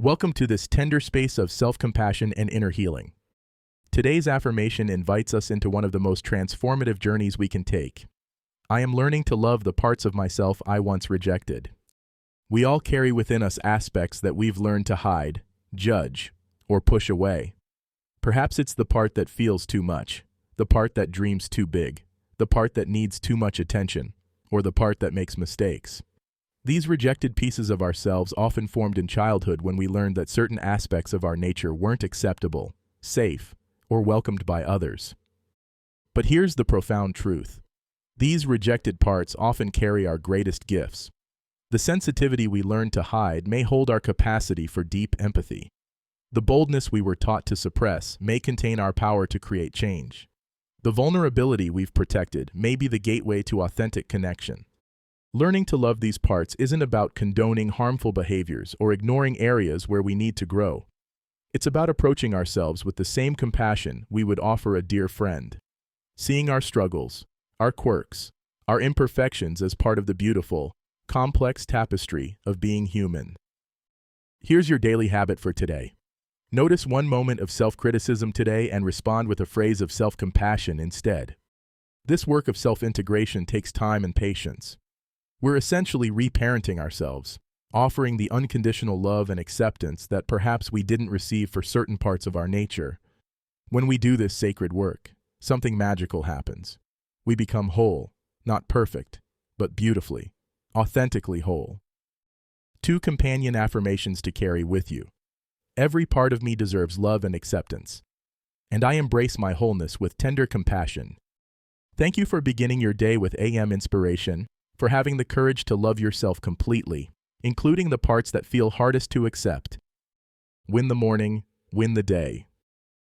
Welcome to this tender space of self-compassion and inner healing. Today's affirmation invites us into one of the most transformative journeys we can take. I am learning to love the parts of myself I once rejected. We all carry within us aspects that we've learned to hide, judge, or push away. Perhaps it's the part that feels too much, the part that dreams too big, the part that needs too much attention, or the part that makes mistakes. These rejected pieces of ourselves often formed in childhood when we learned that certain aspects of our nature weren't acceptable, safe, or welcomed by others. But here's the profound truth. These rejected parts often carry our greatest gifts. The sensitivity we learned to hide may hold our capacity for deep empathy. The boldness we were taught to suppress may contain our power to create change. The vulnerability we've protected may be the gateway to authentic connection. Learning to love these parts isn't about condoning harmful behaviors or ignoring areas where we need to grow. It's about approaching ourselves with the same compassion we would offer a dear friend. Seeing our struggles, our quirks, our imperfections as part of the beautiful, complex tapestry of being human. Here's your daily habit for today. Notice one moment of self-criticism today and respond with a phrase of self-compassion instead. This work of self-integration takes time and patience. We're essentially reparenting ourselves, offering the unconditional love and acceptance that perhaps we didn't receive for certain parts of our nature. When we do this sacred work, something magical happens. We become whole, not perfect, but beautifully, authentically whole. 2 companion affirmations to carry with you. Every part of me deserves love and acceptance, and I embrace my wholeness with tender compassion. Thank you for beginning your day with AM inspiration, for having the courage to love yourself completely, including the parts that feel hardest to accept. Win the morning, win the day.